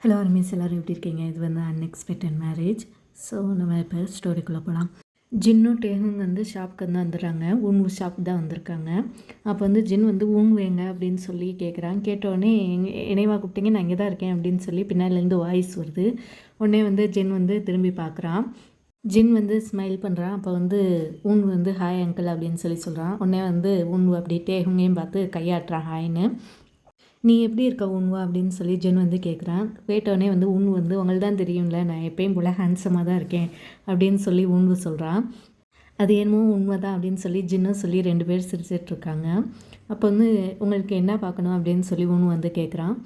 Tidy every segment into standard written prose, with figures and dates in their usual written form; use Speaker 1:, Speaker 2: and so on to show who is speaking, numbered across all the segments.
Speaker 1: Hello animes எல்லோரும் எப்படி இருக்கீங்க? இது வந்து அன்எக்ஸ்பெக்டட் மேரேஜ். ஸோ நம்ம இப்போ ஸ்டோரிக்குள்ளே போகலாம். ஜின்னும் டேஹும் வந்து ஷாப்புக்கு வந்து வந்துடுறாங்க. ஊன்வு ஷாப்புக்கு தான் வந்திருக்காங்க. அப்போ வந்து ஜின் வந்து ஊன்வு எங்க அப்படின்னு சொல்லி கேட்குறான். கேட்டோடனே இணைவா கூப்பிட்டீங்க, நான் இங்கே தான் இருக்கேன் அப்படின்னு சொல்லி பின்னாடிலேருந்து வாய்ஸ் வருது. உடனே வந்து ஜின் வந்து திரும்பி பார்க்குறான். ஜின் வந்து ஸ்மைல் பண்ணுறான். அப்போ வந்து ஊன்வு வந்து ஹாய் அங்கிள் அப்படின்னு சொல்லி சொல்கிறான். உடனே வந்து ஊன்வு அப்படி டேஹுங்கையும் பார்த்து கையாட்டுறான் ஹாய்னு. நீ எப்படி இருக்க உன்வா அப்படின்னு சொல்லி ஜென் வந்து கேட்குறான். கேட்டோடனே வந்து உன் வந்து உங்களுக்கு தான் தெரியும்ல, நான் எப்பயும் போல் ஹேண்ட்ஸமாக தான் இருக்கேன் அப்படின்னு சொல்லி உன்வு சொல்கிறான். அது என்னமோ உண்மை தான் அப்படின்னு சொல்லி ஜின்னும் சொல்லி 2 பேர் சிரிச்சிட்ருக்காங்க. அப்போ வந்து உங்களுக்கு என்ன பார்க்கணும் அப்படின்னு சொல்லி உன்வு வந்து கேட்குறான்.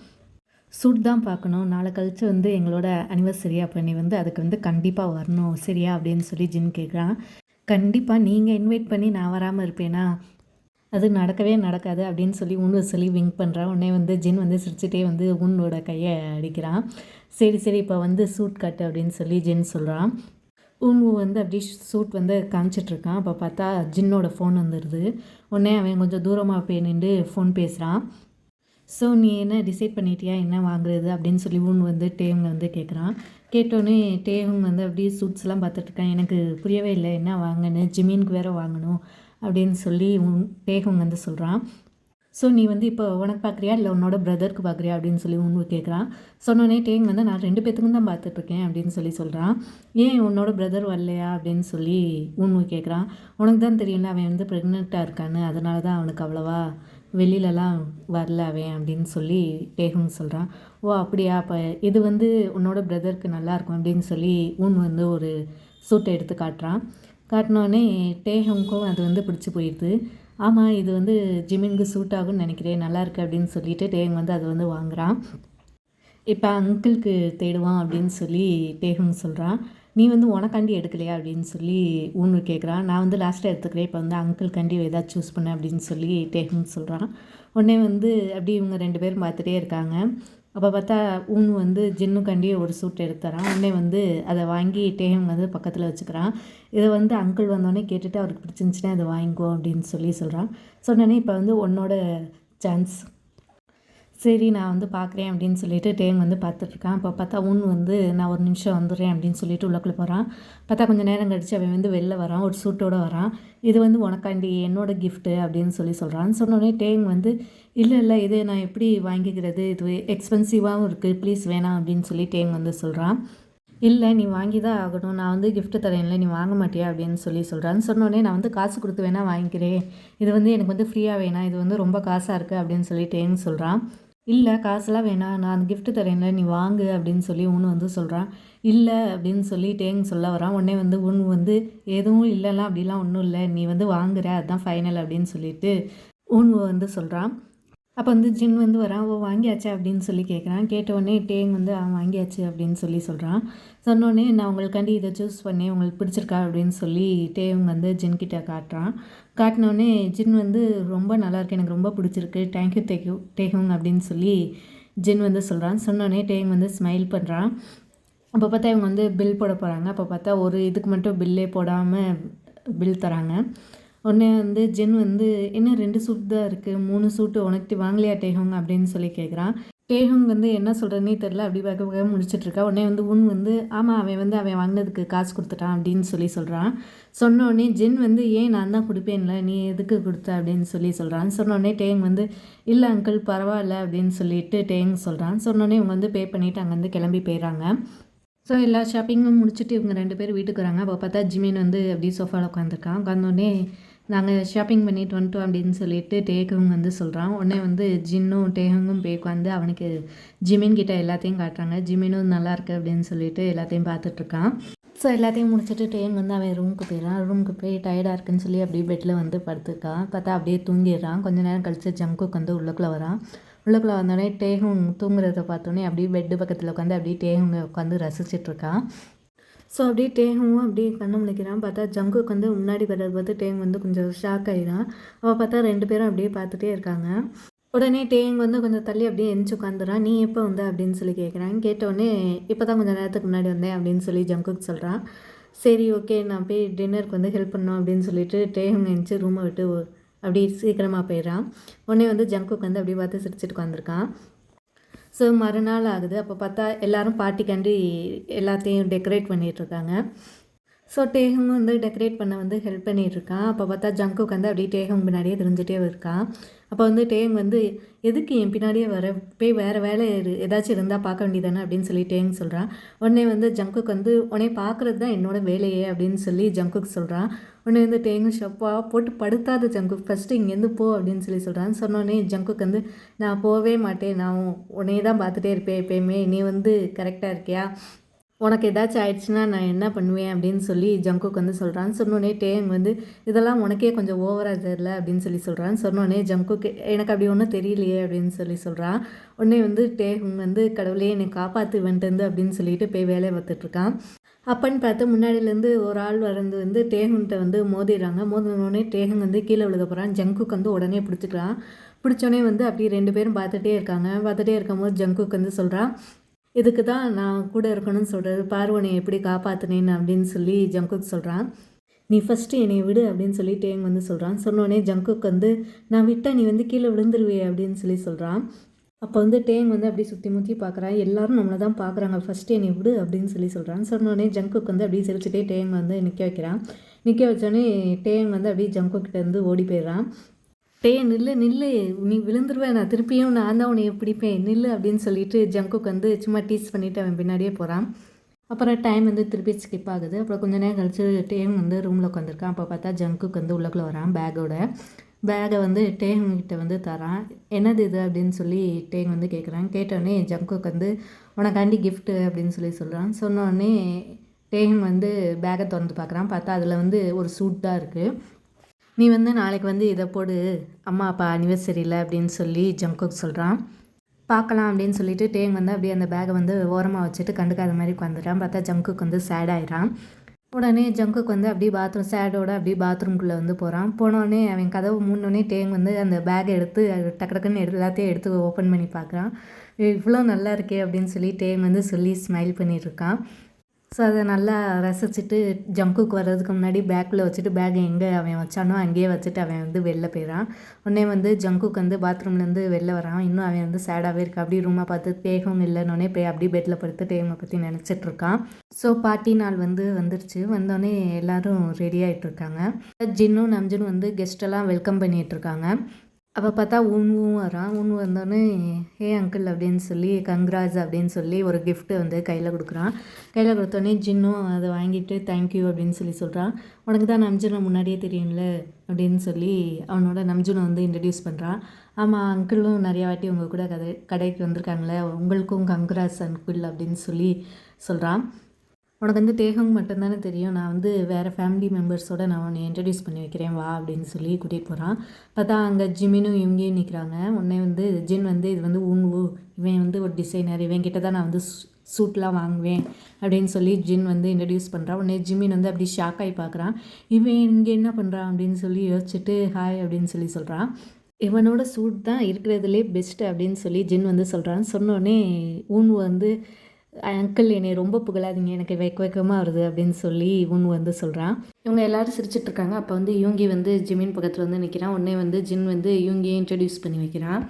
Speaker 1: சூட் தான் பார்க்கணும், நாளை கழித்து வந்து எங்களோட அனிவர்சரி, அப்போ நீ வந்து அதுக்கு வந்து கண்டிப்பாக வரணும் சரியா அப்படின்னு சொல்லி ஜின் கேட்குறான். கண்டிப்பாக நீங்கள் இன்வைட் பண்ணி நான் வராமல் இருப்பேனா? அது நடக்கவே நடக்காது அப்படின்னு சொல்லி உன்னு சொல்லி விங்க் பண்ணுறான். உடனே வந்து ஜின் வந்து சிரிச்சுட்டே வந்து உன்னோட கையை அடிக்கிறான். சரி சரி இப்போ வந்து சூட் கட்டு அப்படின்னு சொல்லி ஜின் சொல்கிறான். உன்னு வந்து அப்படி சூட் வந்து காமிச்சிட்ருக்கான். அப்போ பார்த்தா ஜின்னோட ஃபோன் வந்துடுது. உடனே அவன் கொஞ்சம் தூரமாக போய் நின்று ஃபோன் பேசுகிறான். ஸோ நீ என்ன டிசைட் பண்ணிட்டியா என்ன வாங்குறது அப்படின்னு சொல்லி உன்னு வந்து டேஹுங்க வந்து கேட்குறான். கேட்டோன்னே டேஹுங் வந்து அப்படியே சூட்ஸ்லாம் பார்த்துட்ருக்கான். எனக்கு புரியவே இல்லை என்ன வாங்கன்னு, ஜிமினுக்கு வேறு வாங்கணும் அப்படின்னு சொல்லி டேஹுங் வந்து சொல்கிறான். ஸோ நீ வந்து இப்போ உனக்கு பார்க்குறியா இல்லை உன்னோட பிரதருக்கு பார்க்குறியா அப்படின்னு சொல்லி உன்வு கேட்குறான். சொன்னோடனே டேங் வந்து நான் 2 பேத்துக்கும் தான் பார்த்துட்ருக்கேன் அப்படின்னு சொல்லி சொல்கிறான். ஏன் உன்னோட பிரதர் வரலையா அப்படின்னு சொல்லி உன்வு கேட்குறான். உனக்கு தான் தெரியல அவன் வந்து ப்ரெக்னெண்ட்டாக இருக்கான்னு, அதனால தான் அவனுக்கு அவ்வளோவா வெளியிலலாம் வரல அவன் அப்படின்னு சொல்லி டேஹுங் சொல்கிறான். ஓ அப்படியா, அப்போ இது வந்து உன்னோட பிரதருக்கு நல்லாயிருக்கும் அப்படின்னு சொல்லி வந்து ஒரு சூட்டை எடுத்து காட்டுறான். காட்டினோடனே டேஹுங்க்கும் அது வந்து பிடிச்சி போயிடுது. ஆமாம் இது வந்து ஜிமினுக்கு சூட் ஆகும்னு நினைக்கிறேன், நல்லாயிருக்கு அப்படின்னு சொல்லிட்டு டேஹுங் வந்து அதை வந்து வாங்குகிறான். இப்போ அங்கிளுக்கு தேடுவான் அப்படின்னு சொல்லி டேஹுங் சொல்கிறான். நீ வந்து உனக்காண்டி எடுக்கலையா அப்படின்னு சொல்லி ஊன்னு கேட்குறான். நான் வந்து லாஸ்ட்டாக எடுத்துக்கிறேன், இப்போ வந்து அங்கிள்காண்டி ஏதாவது சூஸ் பண்ண அப்படின்னு சொல்லி டேஹுங் சொல்கிறான். உடனே வந்து அப்படி இவங்க 2 பேரும் பார்த்துட்டே இருக்காங்க. அப்போ பார்த்தா ஊன் வந்து ஜின்னுக்காண்டி ஒரு சூட் எடுத்துறான். உடனே வந்து அதை வாங்கி டேஹுங் வந்து பக்கத்தில் வச்சுக்கிறான். இதை வந்து அங்கிள் வந்தோடனே கேட்டுட்டு அவருக்கு பிடிச்சிருந்துச்சின்னா அதை வாங்கிக்கோ அப்படின்னு சொல்லி சொல்கிறான். சொன்னோடனே இப்போ வந்து உன்னோட சான்ஸ், சரி நான் வந்து பார்க்குறேன் அப்படின்னு சொல்லிட்டு டேங் வந்து பார்த்துட்ருக்கான். அப்போ பார்த்தா வந்து நான் ஒரு நிமிஷம் வந்துடுறேன் அப்படின்னு சொல்லிட்டு உள்ளக்குள்ளே போகிறான். பார்த்தா கொஞ்சம் நேரம் கழித்து அவன் வந்து வெளில வரான், ஒரு சூட்டோடு வரான். இது வந்து உனக்காண்டி என்னோட கிஃப்ட்டு அப்படின்னு சொல்லி சொல்கிறான். சொன்னோடனே டேங் வந்து இல்லை இல்லை இதை நான் எப்படி வாங்கிக்கிறது, இது எக்ஸ்பென்சிவாகவும் இருக்குது, ப்ளீஸ் வேணாம் அப்படின்னு சொல்லி டேங் வந்து சொல்கிறான். இல்லை நீ வாங்கி தான் ஆகணும், நான் வந்து கிஃப்ட்டு தரேன்ல, நீ வாங்க மாட்டியா அப்படின்னு சொல்லி சொல்கிறான்னு. சொன்னோடனே நான் வந்து காசு கொடுத்து வேணால் வாங்கிக்கிறேன், இது வந்து எனக்கு வந்து ஃப்ரீயாக வேணாம், இது வந்து ரொம்ப காசாக இருக்குது அப்படின்னு சொல்லி டேங் சொல்கிறான். இல்லை காசுலாம் வேணாம், நான் அந்த கிஃப்ட்டு தரேன்ல, நீ வாங்கு அப்படின்னு சொல்லி ஒன்று வந்து சொல்கிறான். இல்லை அப்படின்னு சொல்லி டேங் சொல்ல வரான். உடனே வந்து ஒன்று வந்து எதுவும் இல்லைலாம் அப்படிலாம் ஒன்றும் இல்லை, நீ வந்து வாங்குற அதுதான் ஃபைனல் அப்படின்னு சொல்லிட்டு ஒன்று வந்து சொல்கிறான். அப்போ வந்து ஜின் வந்து வரான். ஓ வாங்கியாச்சா அப்படின்னு சொல்லி கேட்குறான். கேட்டவுடனே டேங் வந்து அவன் வாங்கியாச்சு அப்படின்னு சொல்லி சொல்கிறான். சொன்னோடனே நான் உங்களுக்காண்டி இதை சூஸ் பண்ணேன், உங்களுக்கு பிடிச்சிருக்கா அப்படின்னு சொல்லி டேங் வந்து ஜின்கிட்ட காட்டுறான். காட்டினோடனே ஜின் வந்து ரொம்ப நல்லாயிருக்கு, எனக்கு ரொம்ப பிடிச்சிருக்கு, தேங்க்யூ டேஹுங் அப்படின்னு சொல்லி ஜின் வந்து சொல்கிறான். சொன்னோடனே டேங் வந்து ஸ்மைல் பண்ணுறான். அப்போ பார்த்தா இவங்க வந்து பில் போட போகிறாங்க. அப்போ பார்த்தா ஒரு இதுக்கு மட்டும் பில்லே போடாமல் பில் தராங்க. உடனே வந்து ஜென் வந்து என்ன 2 சூட் தான் இருக்குது, 3 சூட்டு உனக்கு வாங்கலையா டேஹுங் அப்படின்னு சொல்லி கேட்குறான். டேஹுங் வந்து என்ன சொல்கிறேன்னே தெரில, அப்படி பார்க்க முடிச்சிட்ருக்கா. உடனே வந்து வந்து ஆமாம் அவன் வாங்கினதுக்கு காசு கொடுத்துட்டான் அப்படின்னு சொல்லி சொல்கிறான். சொன்னோடனே ஜென் வந்து ஏன் நான் தான் கொடுப்பேன்ல, நீ எதுக்கு கொடுத்த அப்படின்னு சொல்லி சொல்கிறான். சொன்னோடனே டேங் வந்து இல்லை அங்கிள் பரவாயில்ல அப்படின்னு சொல்லிட்டு டேங் சொல்கிறான். சொன்னோடனே இவங்க வந்து பே பண்ணிவிட்டு அங்கேருந்து கிளம்பி போயிடறாங்க. ஸோ எல்லா ஷாப்பிங்கும் முடிச்சுட்டு இவங்க 2 பேர் வீட்டுக்கு வராங்க. அப்போ பார்த்தா ஜிமின் வந்து அப்படியே சோஃபாவில் உட்காந்துருக்கான். உட்காந்தோடனே நாங்கள் ஷாப்பிங் பண்ணிட்டு வந்துட்டோம் அப்படின்னு சொல்லிட்டு டேஹுங் வந்து சொல்கிறான். உடனே வந்து ஜின்னும் டேஹுங்கும் போய் உட்காந்து அவனுக்கு ஜிமின் கிட்ட எல்லாத்தையும் காட்டுறாங்க. ஜிமினும் நல்லாயிருக்கு அப்படின்னு சொல்லிட்டு எல்லாத்தையும் பார்த்துட்ருக்கான். ஸோ எல்லாத்தையும் முடிச்சுட்டு டேங் வந்து அவன் ரூமுக்கு போயிடறான். ரூமுக்கு போய் டயர்டாக இருக்குன்னு சொல்லி அப்படியே பெட்டில் வந்து படுத்துருக்கான். பார்த்தா அப்படியே தூங்கிடுறான். கொஞ்சம் நேரம் கழித்து ஜங்குக்கு வந்து உள்ளக்குள்ளே வரான். உள்ளக்குள்ளே வந்தோடனே டேஹுங் தூங்குறத பார்த்தோன்னே அப்படியே பெட்டு பக்கத்தில் உட்காந்து அப்படியே டேஹுங்கை உட்காந்து ரசிச்சிட்ருக்கான். ஸோ அப்படியே டேஹுவும் அப்படியே கண்ணு முழிக்கிறான். பார்த்தா ஜங்குக்கு வந்து முன்னாடி வர்றது பார்த்து டேங் வந்து கொஞ்சம் ஷாக் ஆகிடான். அவள் பார்த்தா 2 பேரும் அப்படியே பார்த்துட்டே இருக்காங்க. உடனே டேங் வந்து கொஞ்சம் தள்ளி அப்படியே எந்திச்சு உட்காந்துறான். நீ எப்போ வந்த அப்படின்னு சொல்லி கேட்குறான். கேட்டோடனே இப்போ தான் கொஞ்சம் நேரத்துக்கு முன்னாடி வந்தேன் அப்படின்னு சொல்லி ஜங்குக்கு சொல்கிறான். சரி ஓகே நான் போய் டின்னருக்கு வந்து ஹெல்ப் பண்ணோம் அப்படின்னு சொல்லிட்டு டேஹுங் எந்திச்சு ரூமை விட்டு அப்படி சீக்கிரமாக போயிடறான். உடனே வந்து ஜங்குக்கு வந்து அப்படியே பார்த்து சிரிச்சுட்டு உட்காந்துருக்கான். ஸோ மறுநாள் ஆகுது. அப்போ பார்த்தா எல்லோரும் பார்ட்டிக்காண்டி எல்லாத்தையும் டெக்கரேட் பண்ணிகிட்ருக்காங்க. ஸோ டேஹுங் வந்து டெக்கரேட் பண்ண வந்து ஹெல்ப் பண்ணிகிட்ருக்கான். அப்போ பார்த்தா ஜங்குக் வந்து அப்படியே டேஹுங் பின்னாடியே தெரிஞ்சுட்டே இருக்கான். அப்போ வந்து டேங் வந்து எதுக்கு என் பின்னாடியே வர, போய் வேறு வேலை ஏதாச்சும் இருந்தால் பார்க்க வேண்டியதானே அப்படின்னு சொல்லி டேங் சொல்கிறான். உடனே வந்து ஜங்குக் வந்து உடனே பார்க்குறது தான் என்னோட வேலையே அப்படின்னு சொல்லி ஜங்குக் சொல்கிறான். உடனே வந்து டேங்கு ஷப்பா போட்டு படுத்தாத ஜங்குக், ஃபஸ்ட்டு இங்கேருந்து போ அப்படின்னு சொல்லி சொல்கிறான். சொன்னோடனே ஜங்குக் வந்து நான் போகவே மாட்டேன், நான் உன்னையே தான் பார்த்துட்டே இருப்பேன் எப்பயுமே, நீ வந்து கரெக்டாக இருக்கியா, உனக்கு ஏதாச்சும் ஆயிடுச்சுன்னா நான் என்ன பண்ணுவேன் அப்படின்னு சொல்லி ஜங்குக் வந்து சொல்கிறான். சொன்னோடனே டேங் வந்து இதெல்லாம் உனக்கே கொஞ்சம் ஓவராக தெரியல அப்படின்னு சொல்லி சொல்கிறான். சொன்னோடனே ஜங்குக் எனக்கு அப்படி ஒன்றும் தெரியலையே அப்படின்னு சொல்லி சொல்கிறான். உடனே வந்து டேங் வந்து கடவுளே என்னை காப்பாற்று வந்துட்டு அப்படின்னு சொல்லிட்டு போய் வேலையை பார்த்துட்ருக்கான். அப்பன்னு பார்த்து முன்னாடியிலேருந்து ஒரு ஆள் வந்து டேஹுன்கிட்ட வந்து மோதிடுறாங்க. மோதினோடனே டேஹுங் வந்து கீழே விழுக போகிறான். ஜங்குக் வந்து உடனே பிடிச்சிக்கிறான். பிடிச்சோடனே வந்து அப்படி 2 பேரும் பார்த்துட்டே இருக்காங்க. பார்த்துட்டே இருக்கும்போது ஜங்குக் வந்து சொல்கிறான், இதுக்கு தான் நான் கூட இருக்கணும்னு சொல்கிறது, பார்வனை எப்படி காப்பாற்றினேன்னு அப்படின்னு சொல்லி ஜங்குக் சொல்கிறான். நீ ஃபஸ்ட்டு என்னை விடு அப்படின்னு சொல்லி டேங் வந்து சொல்கிறான். சொன்னோடனே ஜங்குக் வந்து நான் விட்டால் நீ வந்து கீழே விழுந்துருவே அப்படின்னு சொல்லி சொல்கிறான். அப்போ வந்து டேங் வந்து அப்படி சுற்றி முற்றி பார்க்குறான். எல்லோரும் நம்மளை தான் பார்க்குறாங்க, ஃபஸ்ட்டு என்னை விடு அப்படின்னு சொல்லி சொல்கிறான். சொன்னோடனே ஜங்குக் வந்து அப்படியே சிரிச்சுட்டே டேங் வந்து நிற்க வைக்கிறான். நிற்க வச்சோடனே டேங் வந்து அப்படியே ஜங்குக்கிட்டேருந்து ஓடி போயிடுறான். நில்லு நில்லு, நீ விழுந்துருவேன், நான் திருப்பியும் நான் தான் உன்னை பிடிப்பேன், நில்லு அப்படின்னு சொல்லிட்டு ஜங்குக் வந்து சும்மா டீஸ் பண்ணிவிட்டு அவன் பின்னாடியே போகிறான். அப்புறம் டைம் வந்து திருப்பி ஸ்கிப் ஆகுது. அப்புறம் கொஞ்சம் நேரம் கழிச்சு டேங் வந்து ரூமில் உட்காந்துருக்கான். அப்போ பார்த்தா ஜங்குக் வந்து உள்ளக்குள்ளே வரான் பேக்கை வந்து டேங்கிட்ட வந்து தரான். என்னது இது அப்படின்னு சொல்லி டேங் வந்து கேட்குறான். கேட்டோடனே ஜங்குக் வந்து உனக்காண்டி கிஃப்ட்டு அப்படின்னு சொல்லி சொல்கிறான். சொன்னோடனே டேங் வந்து பேக்கை திறந்து பார்க்குறான். பார்த்தா அதில் வந்து ஒரு சூட் தான் இருக்குது. நீ வந்து நாளைக்கு வந்து இதை போடு, அம்மா அப்பா அனிவர்சரியில் அப்படின்னு சொல்லி ஜங்குக் சொல்கிறான். பார்க்கலாம் அப்படின்னு சொல்லிட்டு டேங் வந்து அப்படியே அந்த பேக்கை வந்து ஓரமாக வச்சுட்டு கண்டுக்காத மாதிரி உட்காந்துட்டான். பார்த்தா ஜங்குக் வந்து சேட் ஆகிடான். உடனே ஜங்குக் வந்து அப்படியே பாத்ரூம் சேடோட அப்படியே பாத்ரூம்குள்ளே வந்து போகிறான். போனோடனே அவன் கதவு மூணோடனே டேங் வந்து அந்த பேக்கை எடுத்து டக்கு டக்குன்னு எல்லாத்தையும் எடுத்து ஓப்பன் பண்ணி பார்க்குறான். இவ்வளோ நல்லா இருக்கே அப்படின்னு சொல்லி டேங் வந்து சொல்லி ஸ்மைல் பண்ணிகிட்ருக்கான். ஸோ அதை நல்லா ரசிச்சுட்டு ஜங்குக் வர்றதுக்கு முன்னாடி பேக்கில் வச்சுட்டு பேக் எங்கே அவன் வச்சானோ அங்கேயே வச்சுட்டு அவன் வந்து வெளில போயிடான். உடனே வந்து ஜங்குக் வந்து பாத்ரூம்லேருந்து வெளில வரான். இன்னும் அவன் வந்து சேடாகவே இருக்கா. அப்படியே ரூமை பார்த்து தேகம் இல்லைன்னொடனே போய் அப்படியே பெட்டில் படுத்து டேமை பற்றி நினச்சிட்ருக்கான். ஸோ பார்ட்டி நாள் வந்து வந்துருச்சு. வந்தோடனே எல்லோரும் ரெடி ஆகிட்ருக்காங்க. ஜின்னும் நம்ஜுனும் வந்து கெஸ்ட்டெல்லாம் வெல்கம் பண்ணிகிட்ருக்காங்க. அப்போ பார்த்தா ஊன்வும் வரான். வந்தோடனே ஹே அங்கிள் அப்படின்னு சொல்லி கங்க்ராட்ஸ் அப்படின்னு சொல்லி ஒரு கிஃப்ட்டு வந்து கையில் கொடுக்குறான். கையில் கொடுத்தோடனே ஜின்னும் அதை வாங்கிட்டு தேங்க்யூ அப்படின்னு சொல்லி சொல்கிறான். உனக்கு தான் நம்ஜுனை முன்னாடியே தெரியும்ல அப்படின்னு சொல்லி அவனோட நம்ஜுனை வந்து இன்ட்ரடியூஸ் பண்ணுறான். ஆமாம், அங்கிளும் நிறையா வாட்டி உங்கள் கூட கடைக்கு வந்திருக்காங்களே, உங்களுக்கும் கங்க்ராட்ஸ் அங்கிள் அப்படின்னு சொல்லி சொல்கிறான். உனக்கு வந்து தேகம் மட்டும்தானே தெரியும், நான் வந்து வேறு ஃபேமிலி மெம்பர்ஸோடு நான் உன்னை இன்ட்ரடியூஸ் பண்ணி வைக்கிறேன் வா அப்படின்னு சொல்லி கூட்டிகிட்டு போகிறான். பார்த்தா அங்கே ஜிமினும் இவங்கேயும் நிற்கிறாங்க. உடனே வந்து ஜின் வந்து இது வந்து ஊன்வு, இவன் வந்து ஒரு டிசைனர், இவன் கிட்ட தான் நான் வந்து சூட்லாம் வாங்குவேன் அப்படின்னு சொல்லி ஜின் வந்து இன்ட்ரடியூஸ் பண்ணுறான். உடனே ஜிமின் வந்து அப்படி ஷாக் ஆகி பார்க்குறான். இவன் இங்கே என்ன பண்ணுறான் அப்படின்னு சொல்லி யோசிச்சுட்டு ஹாய் அப்படின்னு சொல்லி சொல்கிறான். இவனோட சூட் தான் இருக்கிறதுலே பெஸ்ட்டு அப்படின்னு சொல்லி ஜின் வந்து சொல்கிறான். சொன்னோடனே ஊன்வு வந்து அங்கிள் என்னை ரொம்ப புகழாதீங்க, எனக்கு வெக்கமாக வருது அப்படின்னு சொல்லி இவனு வந்து சொல்கிறான். இவங்க எல்லோரும் சிரிச்சிட்ருக்காங்க. அப்போ வந்து யூங்கி வந்து ஜிமின் பக்கத்தில் வந்து நிற்கிறான். உடனே வந்து ஜின் வந்து யூங்கியை இன்ட்ரடியூஸ் பண்ணி வைக்கிறான்.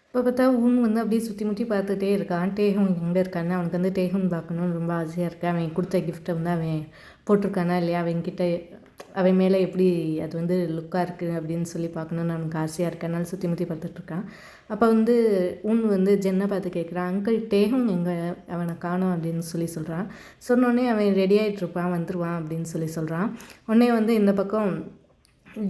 Speaker 1: இப்போ பார்த்தா ஊன் வந்து அப்படியே சுற்றி முற்றி பார்த்துட்டே இருக்கான். டேஹுன் எங்கே இருக்கான்னு அவனுக்கு வந்து டேஹுன் பார்க்கணுன்னு ரொம்ப ஆசையாக இருக்குது. அவன் கொடுத்த கிஃப்ட்டை வந்து அவன் போட்டிருக்கானா இல்லையா, அவன்கிட்ட அவன் மேலே எப்படி அது வந்து லுக்காக இருக்குது அப்படின்னு சொல்லி பார்க்கணுன்னு அவனுக்கு ஆசையாக இருக்கு. அதனால சுற்றி முற்றி பார்த்துட்ருக்கான். அப்போ வந்து ஊன் வந்து ஜென்னை பார்த்து கேட்குறான், அங்கிள் டேஹுன் எங்கே, அவனை காணோம் அப்படின்னு சொல்லி சொல்கிறான். சொன்னோடனே அவன் ரெடி ஆகிட்ருப்பான், வந்துடுவான் அப்படின்னு சொல்லி சொல்கிறான். உடனே வந்து இந்த பக்கம்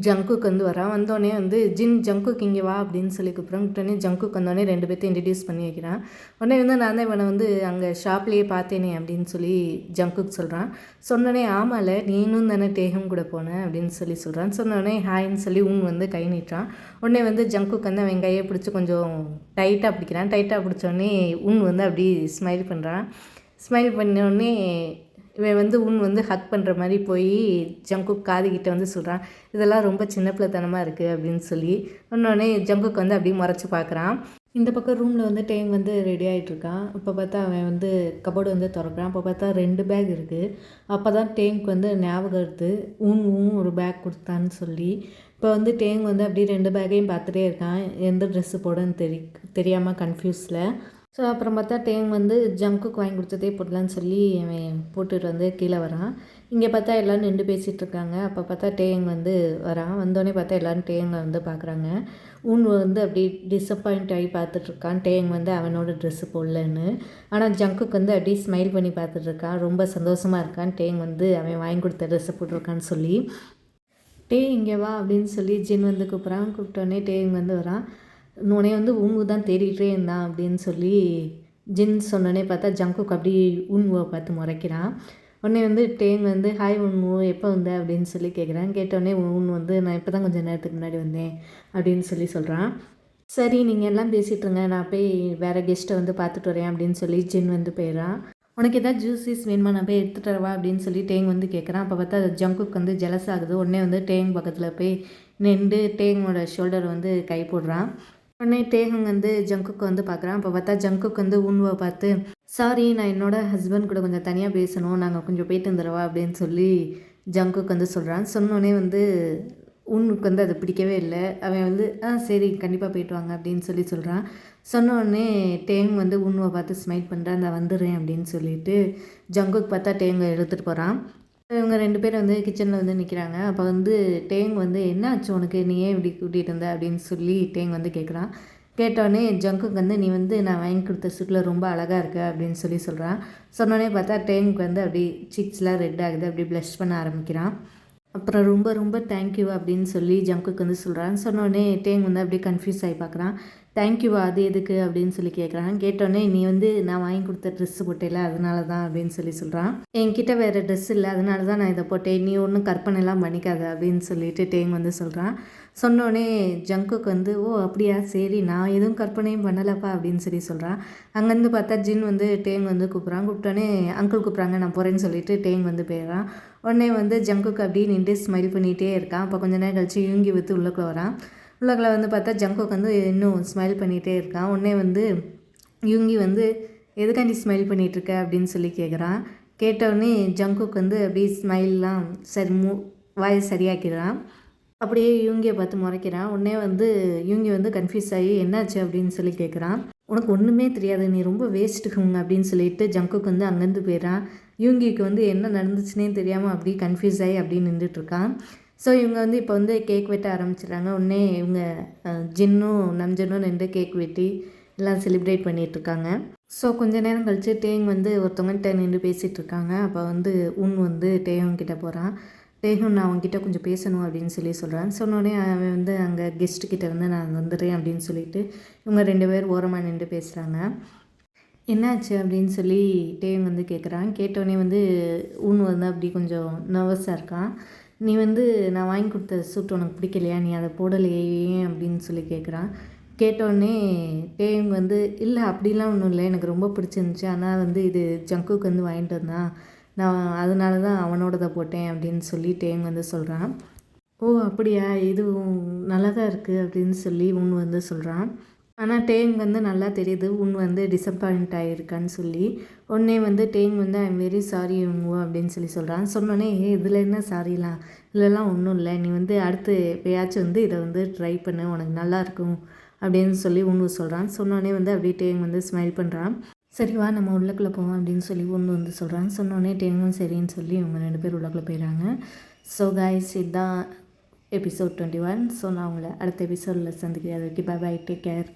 Speaker 1: ஜங்குக் வந்து வரான். வந்தோடனே வந்து ஜங்குக் இங்கே வா அப்படின்னு சொல்லி கூப்பிட்றான். உடனே ஜங்குக் வந்தோடனே 2 பேர்த்தையும் இன்ட்ரடியூஸ் பண்ணி வைக்கிறான். உடனே வந்து நான் தான் இவனை வந்து அங்கே ஷாப்லேயே பார்த்தேனே அப்படின்னு சொல்லி ஜங்குக் சொல்கிறான். சொன்னோடனே ஆமாம்ல, நீனும் தானே டேகம் கூட போனேன் அப்படின்னு சொல்லி சொல்கிறான். சொன்னோடனே ஹாய்ன்னு சொல்லி வந்து கை நீட்டான். உடனே வந்து ஜங்குக் வந்து அவன் கையை பிடிச்சி கொஞ்சம் டைட்டாக பிடிக்கிறான். டைட்டாக பிடிச்சோடனே வந்து அப்படி ஸ்மைல் பண்ணுறான். ஸ்மைல் பண்ணோடனே இவன் வந்து வந்து ஹக் பண்ணுற மாதிரி போய் ஜங்குக் காதுகிட்ட வந்து சொல்கிறான், இதெல்லாம் ரொம்ப சின்ன பிள்ளைத்தனமாக இருக்குது அப்படின்னு சொல்லி. உடனே ஜங்குக் வந்து அப்படியே முறைச்சி பார்க்குறான். இந்த பக்கம் ரூமில் வந்து டேங் வந்து ரெடி ஆகிட்ருக்கான். இப்போ பார்த்தா அவன் வந்து கபோர்டு வந்து திறக்கிறான். அப்போ பார்த்தா 2 பேக் இருக்குது. அப்போ தான் டேங்க் வந்து ஞாபகம் வருது, ஒரு பேக் கொடுத்தான்னு சொல்லி. இப்போ வந்து டேங் வந்து அப்படியே 2 பேக்கையும் பார்த்துட்டே இருக்கான். எந்த ட்ரெஸ்ஸு போடன்னு தெரியாமல் கன்ஃபியூஸில். ஸோ அப்புறம் பார்த்தா டேங் வந்து ஜங்குக்கு வாங்கி கொடுத்ததே போடலான்னு சொல்லி அவன் போட்டுட்டு வந்து கீழே வரான். இங்கே பார்த்தா எல்லோரும் நின்று பேசிகிட்டு இருக்காங்க. அப்போ பார்த்தா டேங் வந்து வரான். வந்தோடனே பார்த்தா எல்லோரும் டேங்கை வந்து பார்க்குறாங்க. ஊன் வந்து அப்படி டிசப்பாயிண்ட் ஆகி பார்த்துட்ருக்கான். டேங் வந்து அவனோட ட்ரெஸ்ஸு போடலன்னு. ஆனால் ஜங்குக்கு வந்து அப்படியே ஸ்மைல் பண்ணி பார்த்துட்ருக்கான். ரொம்ப சந்தோஷமாக இருக்கான். டேங் வந்து அவன் வாங்கி கொடுத்த ட்ரெஸ்ஸை போட்டிருக்கான்னு சொல்லி. டே இங்கே வா அப்படின்னு சொல்லி ஜின் வந்து கூப்பிட்றான். கூப்பிட்டோடனே டேங் வந்து வரான். உன்னை வந்து ஊங்கு தான் தேடிகிட்டே இருந்தான் அப்படின்னு சொல்லி ஜின் சொன்னோடனே பார்த்தா ஜங்குக்கு அப்படி ஊன்வை பார்த்து முறைக்கிறான். உடனே வந்து டேங் வந்து ஹாய் ஊன்வு எப்போ வந்த அப்படின்னு சொல்லி கேட்குறான். கேட்டோடனே ஊன் வந்து நான் இப்போ தான் கொஞ்சம் நேரத்துக்கு முன்னாடி வந்தேன் அப்படின்னு சொல்லி சொல்கிறான். சரி நீங்கள் எல்லாம் பேசிகிட்ருங்க, நான் போய் வேறு கெஸ்ட்டை வந்து பார்த்துட்டு வரேன் அப்படின்னு சொல்லி ஜின் வந்து போயிடறான். உனக்கு எதாவது ஜூஸஸ் வேணுமா, நான் போய் எடுத்துகிட்டு வரவா அப்படின்னு சொல்லி டேங் வந்து கேட்குறான். அப்போ பார்த்தா ஜங்குக்கு வந்து ஜெலஸ் ஆகுது. உடனே வந்து டேங் பக்கத்தில் போய் நின்று டேங்கோட ஷோல்டர் வந்து கை போடுறான். உடனே டேங் வந்து ஜங்குக்கு வந்து பார்க்குறான். அப்போ பார்த்தா ஜங்குக்கு வந்து ஊன்வை பார்த்து சாரி நான் என்னோடய ஹஸ்பண்ட் கூட கொஞ்சம் தனியாக பேசணும், நாங்கள் கொஞ்சம் போயிட்டு வந்துடுவா அப்படின்னு சொல்லி ஜங்குக்கு வந்து சொல்கிறான். சொன்னோடனே வந்து ஊனுக்கு வந்து அது பிடிக்கவே இல்லை. அவன் வந்து சரி கண்டிப்பாக போயிட்டு வாங்க அப்படின்னு சொல்லி சொல்கிறான். சொன்னோடனே டேங் வந்து ஊன்வை பார்த்து ஸ்மைல் பண்ணுறான். நான் வந்துடுறேன் அப்படின்னு சொல்லிட்டு ஜங்குக்கு பார்த்தா டேங்கை எடுத்துகிட்டு போகிறான். இவங்க 2 பேரும் வந்து கிச்சனில் வந்து நிற்கிறாங்க. அப்போ வந்து டேங் வந்து என்ன ஆச்சு உனக்கு, நீ ஏன் இப்படி கூட்டிகிட்டு வந்த அப்படின்னு சொல்லி டேங் வந்து கேட்குறான். கேட்டோடனே ஜங்குக்கு வந்து நீ வந்து நான் வாங்கி கொடுத்த சூட்டில் ரொம்ப அழகாக இருக்க அப்படின்னு சொல்லி சொல்கிறான். சொன்னோடனே பார்த்தா டேங்க்கு வந்து அப்படி சீக்ஸ்லாம் ரெட் ஆகுது, அப்படி ப்ளஷ் பண்ண ஆரம்பிக்கிறான். அப்புறம் ரொம்ப ரொம்ப தேங்க்யூ அப்படின்னு சொல்லி ஜங்குக்கு வந்து சொல்கிறான். சொன்னோடனே டேங் வந்து அப்படியே கன்ஃபியூஸ் ஆகி பார்க்குறான். தேங்க்யூவா அது எதுக்கு அப்படின்னு சொல்லி கேட்குறான். கேட்டோடனே நீ வந்து நான் வாங்கி கொடுத்த ட்ரெஸ்ஸு போட்டேல அதனால தான் அப்படின்னு சொல்லி சொல்கிறான். என்கிட்ட வேறு ட்ரெஸ் இல்லை அதனால தான் நான் இதை போட்டேன், நீ ஒன்றும் கற்பனைலாம் பண்ணிக்காத அப்படின்னு சொல்லிட்டு டேங் வந்து சொல்கிறான். சொன்னோடனே ஜங்குக்கு வந்து ஓ அப்படியா சரி நான் எதுவும் கற்பனையும் பண்ணலப்பா அப்படின்னு சொல்லி சொல்கிறான். அங்கேருந்து பார்த்தா ஜின் வந்து டேங் வந்து கூப்பிட்றான். கூப்பிட்டோன்னே அங்கிள் கூப்பிட்றாங்க நான் போகிறேன்னு சொல்லிட்டு டேங் வந்து போயிடுறான். உடனே வந்து ஜங்குக்கு அப்படியே நின்று ஸ்மைல் பண்ணிகிட்டே இருக்கான். அப்போ கொஞ்ச நேரம் கழிச்சு யூங்கி விற்று உள்ளக்குள்ள வரான். உள்ளக்குள்ள வந்து பார்த்தா ஜங்குக்கு வந்து இன்னும் ஸ்மைல் பண்ணிகிட்டே இருக்கான். உடனே வந்து யூங்கி வந்து எதுக்காண்டி ஸ்மைல் பண்ணிகிட்ருக்க அப்படின்னு சொல்லி கேட்குறான். கேட்டவுடனே ஜங்குக்கு வந்து அப்படியே ஸ்மைல்லாம் சரி வாயை சரியாக்கிறான். அப்படியே யூங்கியை பார்த்து முறைக்கிறான். உடனே வந்து யூங்கி வந்து கன்ஃபியூஸ் ஆகி என்னாச்சு அப்படின்னு சொல்லி கேட்குறான். உனக்கு ஒன்றுமே தெரியாது, நீ ரொம்ப வேஸ்ட்டுக்குங்க அப்படின்னு சொல்லிட்டு ஜங்குக்கு வந்து அங்கேருந்து போயிடறான். யூங்கிக்கு வந்து என்ன நடந்துச்சுன்னே தெரியாமல் அப்படியே கன்ஃபியூஸ் ஆகி அப்படியே நின்றுட்டுருக்கான். ஸோ இவங்க வந்து இப்போ வந்து கேக் வெட்ட ஆரம்பிச்சிடுறாங்க. உடனே இவங்க ஜின்னும் நம்ஜனும் நின்று கேக் வெட்டி எல்லாம் செலிப்ரேட் பண்ணிகிட்ருக்காங்க. ஸோ கொஞ்ச நேரம் கழித்து டேங் வந்து ஒருத்தவங்ககிட்ட நின்று பேசிகிட்டு இருக்காங்க. அப்போ வந்து ஊன் வந்து டேஹும் கிட்டே போகிறான். டேஹும் நான் அவங்ககிட்ட கொஞ்சம் பேசணும் அப்படின்னு சொல்லி சொல்கிறான். சொன்னோடனே அவன் வந்து அங்கே கெஸ்ட்டுக்கிட்ட வந்து நான் வந்துடுறேன் அப்படின்னு சொல்லிட்டு இவங்க 2 பேர் ஓரமாக நின்று பேசுகிறாங்க. என்னாச்சு அப்படின்னு சொல்லி டேங் வந்து கேட்குறான். கேட்டோடனே வந்து ஊன் வந்து அப்படி கொஞ்சம் நர்வஸாக இருக்கான். நீ வந்து நான் வாங்கி கொடுத்த சூட் உனக்கு பிடிக்கலையா, நீ அதை போடலையே ஏன் அப்படின்னு சொல்லி கேட்குறான். கேட்டோடனே டேங் வந்து இல்லை அப்படிலாம் ஒன்றும் இல்லை, எனக்கு ரொம்ப பிடிச்சிருந்துச்சி, ஆனால் வந்து இது ஜங்குக்கு வந்து வாங்கிட்டு வந்தான், நான் அதனால தான் அவனோடதை போட்டேன் அப்படின்னு சொல்லி டேங் வந்து சொல்கிறான். ஓ அப்படியா, இதுவும் நல்லா தான் இருக்குது அப்படின்னு சொல்லி ஊன் வந்து சொல்கிறான். ஆனால் டேங் வந்து நல்லா தெரியுது ஊன் வந்து டிசப்பாயிண்ட் ஆகிருக்கான்னு சொல்லி. உடனே வந்து டேங் வந்து ஐ எம் வெரி சாரி ஊன்வோ அப்படின்னு சொல்லி சொல்கிறான். சொன்னோடனே இதில் என்ன சாரிலாம், இல்லைலாம் ஒன்றும் இல்லை, நீ வந்து அடுத்து எப்பயாச்சும் வந்து இதை வந்து ட்ரை பண்ணு, உனக்கு நல்லாயிருக்கும் அப்படின்னு சொல்லி ஊன்வு சொல்கிறான். சொன்னோடனே வந்து அப்படியே டேங் வந்து ஸ்மைல் பண்ணுறான். சரி வா நம்ம உள்ளக்குள்ளே போவோம் அப்படின்னு சொல்லி ஊன் வந்து சொல்கிறான். சொன்னோடனே டேங்கும் சரின்னு சொல்லி இவங்க 2 பேர் உள்ளக்குள்ளே போயிடறாங்க. ஸோ கைஸ் இதுதான் எபிசோட் 21. ஸோ நான் உங்களை அடுத்த எபிசோடில் சந்திக்கிறேன். அது வரைக்கும் பை பை, டேக் கேர்.